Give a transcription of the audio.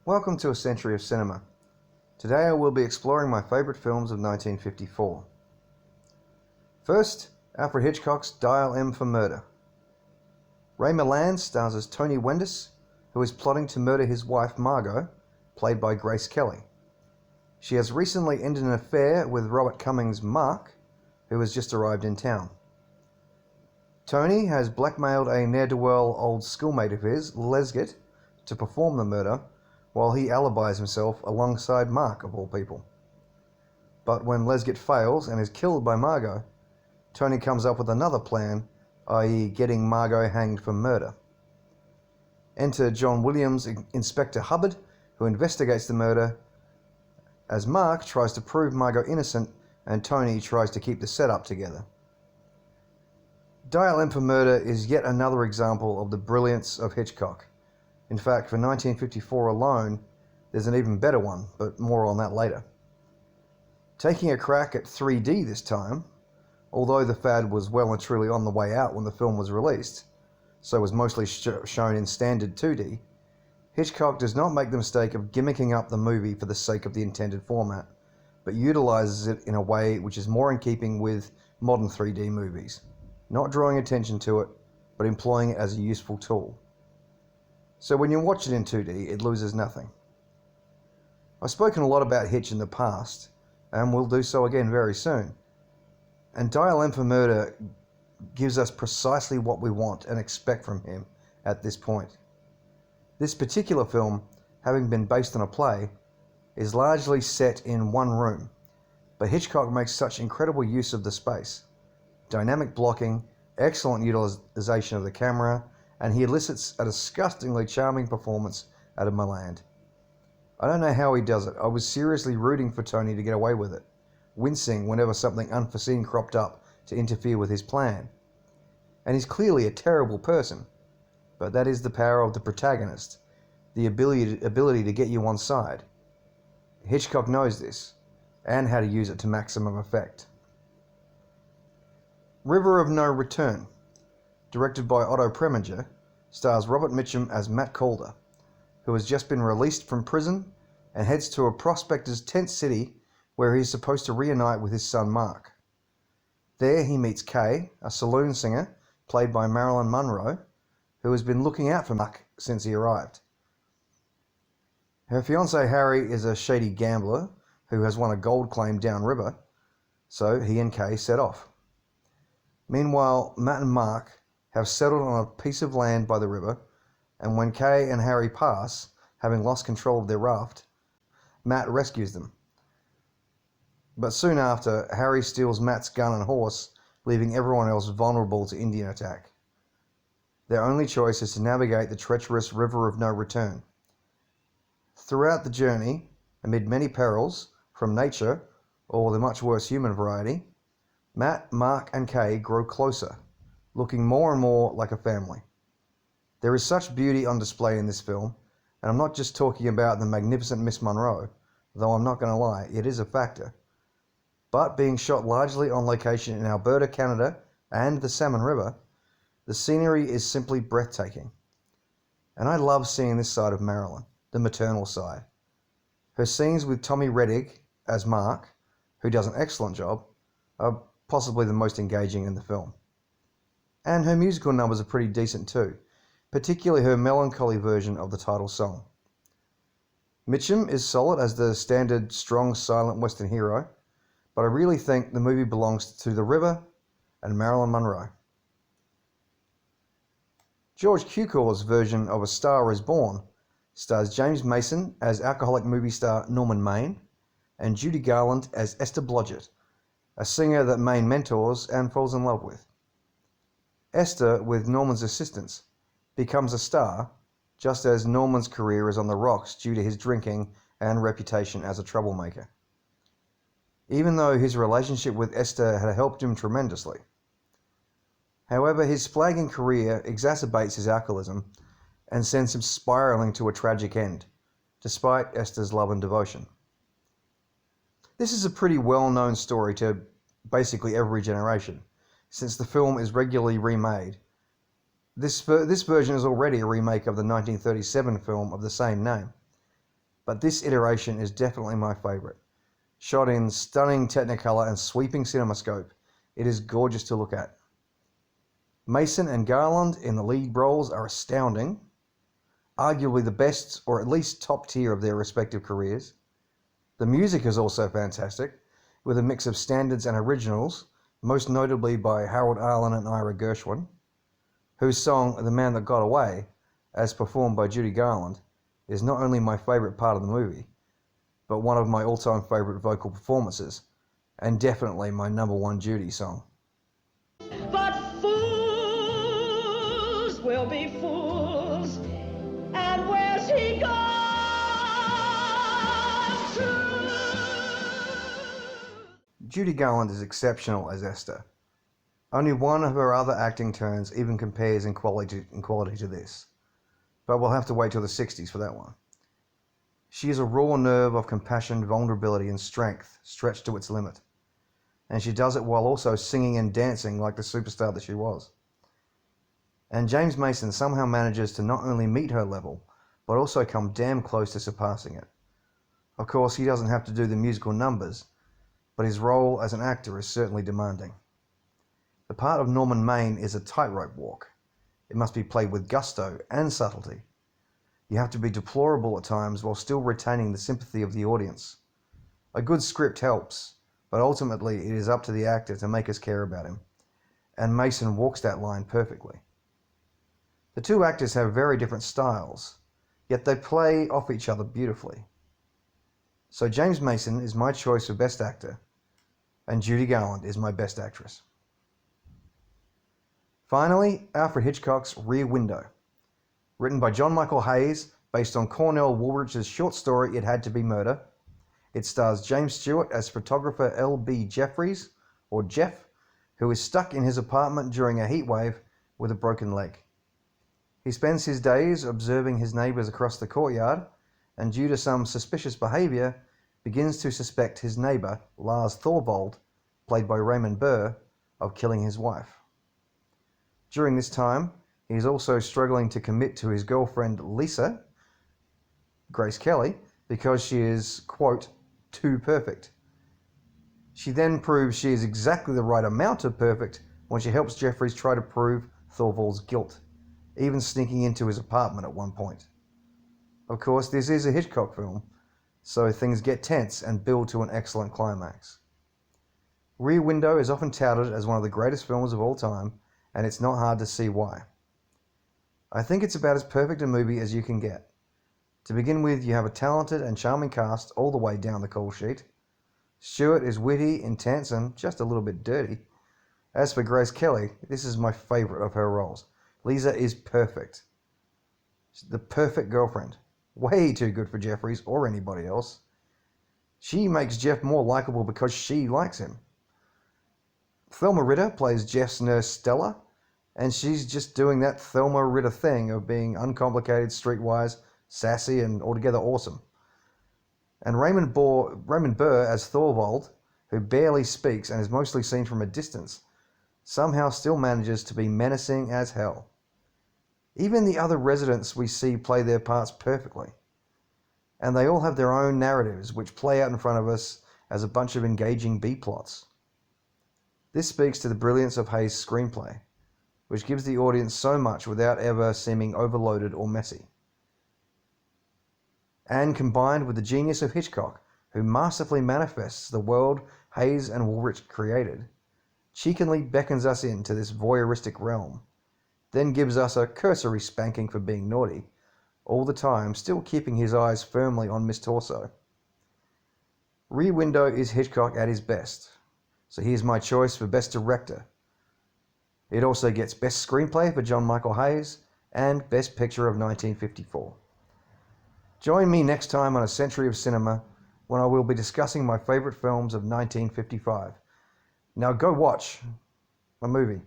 Welcome to A Century of Cinema. Today I will be exploring my favourite films of 1954. First, Alfred Hitchcock's Dial M for Murder. Ray Milland stars as Tony Wendis, who is plotting to murder his wife Margot, played by Grace Kelly. She has recently ended an affair with Robert Cummings' Mark, who has just arrived in town. Tony has blackmailed a ne'er-do-well old schoolmate of his, Lesgett, to perform the murder, while he alibis himself alongside Mark, of all people. But when Lesgett fails and is killed by Margot, Tony comes up with another plan, i.e. getting Margot hanged for murder. Enter John Williams' Inspector Hubbard, who investigates the murder, as Mark tries to prove Margot innocent and Tony tries to keep the setup together. Dial M for Murder is yet another example of the brilliance of Hitchcock. In fact, for 1954 alone, there's an even better one, but more on that later. Taking a crack at 3D this time, although the fad was well and truly on the way out when the film was released, so was mostly shown in standard 2D, Hitchcock does not make the mistake of gimmicking up the movie for the sake of the intended format, but utilizes it in a way which is more in keeping with modern 3D movies, not drawing attention to it, but employing it as a useful tool. So when you watch it in 2D, it loses nothing. I've spoken a lot about Hitch in the past, and will do so again very soon. And Dial M for Murder gives us precisely what we want and expect from him at this point. This particular film, having been based on a play, is largely set in one room, but Hitchcock makes such incredible use of the space. Dynamic blocking, excellent utilization of the camera, and he elicits a disgustingly charming performance out of Milland. I don't know how he does it. I was seriously rooting for Tony to get away with it, wincing whenever something unforeseen cropped up to interfere with his plan. And he's clearly a terrible person, but that is the power of the protagonist, the ability to get you on side. Hitchcock knows this, and how to use it to maximum effect. River of No Return, directed by Otto Preminger, stars Robert Mitchum as Matt Calder, who has just been released from prison and heads to a prospector's tent city where he is supposed to reunite with his son Mark. There he meets Kay, a saloon singer played by Marilyn Monroe, who has been looking out for Mark since he arrived. Her fiancé Harry is a shady gambler who has won a gold claim downriver, so he and Kay set off. Meanwhile, Matt and Mark have settled on a piece of land by the river, and when Kay and Harry pass, having lost control of their raft, Matt rescues them. But soon after, Harry steals Matt's gun and horse, leaving everyone else vulnerable to Indian attack. Their only choice is to navigate the treacherous River of No Return. Throughout the journey, amid many perils, from nature or the much worse human variety, Matt, Mark and Kay grow closer, looking more and more like a family. There is such beauty on display in this film, and I'm not just talking about the magnificent Miss Monroe, though I'm not going to lie, it is a factor. But being shot largely on location in Alberta, Canada, and the Salmon River, the scenery is simply breathtaking. And I love seeing this side of Marilyn, the maternal side. Her scenes with Tommy Reddig as Mark, who does an excellent job, are possibly the most engaging in the film. And her musical numbers are pretty decent too, particularly her melancholy version of the title song. Mitchum is solid as the standard strong silent western hero, but I really think the movie belongs to the river and Marilyn Monroe. George Cukor's version of A Star is Born stars James Mason as alcoholic movie star Norman Maine and Judy Garland as Esther Blodgett, a singer that Maine mentors and falls in love with. Esther, with Norman's assistance, becomes a star, just as Norman's career is on the rocks due to his drinking and reputation as a troublemaker. Even though his relationship with Esther had helped him tremendously. However, his flagging career exacerbates his alcoholism and sends him spiraling to a tragic end, despite Esther's love and devotion. This is a pretty well-known story to basically every generation, since the film is regularly remade. This version is already a remake of the 1937 film of the same name. but this iteration is definitely my favourite. Shot in stunning Technicolor and sweeping CinemaScope, it is gorgeous to look at. Mason and Garland in the lead roles are astounding, arguably the best or at least top tier of their respective careers. The music is also fantastic, with a mix of standards and originals, most notably by Harold Arlen and Ira Gershwin, whose song The Man That Got Away, as performed by Judy Garland, is not only my favourite part of the movie, but one of my all-time favourite vocal performances, and definitely my number one Judy song. But fools will be fools, and where's he gone to? Judy Garland is exceptional as Esther. Only one of her other acting turns even compares in quality to this, but we'll have to wait till the 60s for that one. She is a raw nerve of compassion, vulnerability, and strength stretched to its limit, and she does it while also singing and dancing like the superstar that she was. And James Mason somehow manages to not only meet her level, but also come damn close to surpassing it. Of course, he doesn't have to do the musical numbers, but his role as an actor is certainly demanding. The part of Norman Maine is a tightrope walk. It must be played with gusto and subtlety. You have to be deplorable at times while still retaining the sympathy of the audience. A good script helps, but ultimately it is up to the actor to make us care about him, and Mason walks that line perfectly. The two actors have very different styles, yet they play off each other beautifully. So James Mason is my choice for Best Actor, and Judy Garland is my Best Actress. Finally, Alfred Hitchcock's Rear Window. Written by John Michael Hayes, based on Cornell Woolrich's short story It Had to Be Murder. It stars James Stewart as photographer L.B. Jeffries, or Jeff, who is stuck in his apartment during a heatwave with a broken leg. He spends his days observing his neighbours across the courtyard, and due to some suspicious behaviour, begins to suspect his neighbour, Lars Thorvald, played by Raymond Burr, of killing his wife. During this time, he is also struggling to commit to his girlfriend Lisa, Grace Kelly, because she is, quote, too perfect. She then proves she is exactly the right amount of perfect when she helps Jeffries try to prove Thorvald's guilt, even sneaking into his apartment at one point. Of course, this is a Hitchcock film, so things get tense and build to an excellent climax. Rear Window is often touted as one of the greatest films of all time, and it's not hard to see why. I think it's about as perfect a movie as you can get. To begin with, you have a talented and charming cast all the way down the call sheet. Stewart is witty, intense, and just a little bit dirty. As for Grace Kelly, this is my favourite of her roles. Lisa is perfect. She's the perfect girlfriend. Way too good for Jeffries or anybody else. She makes Jeff more likable because she likes him. Thelma Ritter plays Jeff's nurse Stella, and she's just doing that Thelma Ritter thing of being uncomplicated, streetwise, sassy, and altogether awesome. And Raymond Burr as Thorvald, who barely speaks and is mostly seen from a distance, somehow still manages to be menacing as hell. Even the other residents we see play their parts perfectly. And they all have their own narratives, which play out in front of us as a bunch of engaging B-plots. This speaks to the brilliance of Hayes' screenplay, which gives the audience so much without ever seeming overloaded or messy. And combined with the genius of Hitchcock, who masterfully manifests the world Hayes and Woolrich created, cheekily beckons us into this voyeuristic realm, then gives us a cursory spanking for being naughty, all the time still keeping his eyes firmly on Miss Torso. Rear Window is Hitchcock at his best, so here's my choice for Best Director. It also gets Best Screenplay for John Michael Hayes and Best Picture of 1954. Join me next time on A Century of Cinema when I will be discussing my favourite films of 1955. Now go watch a movie.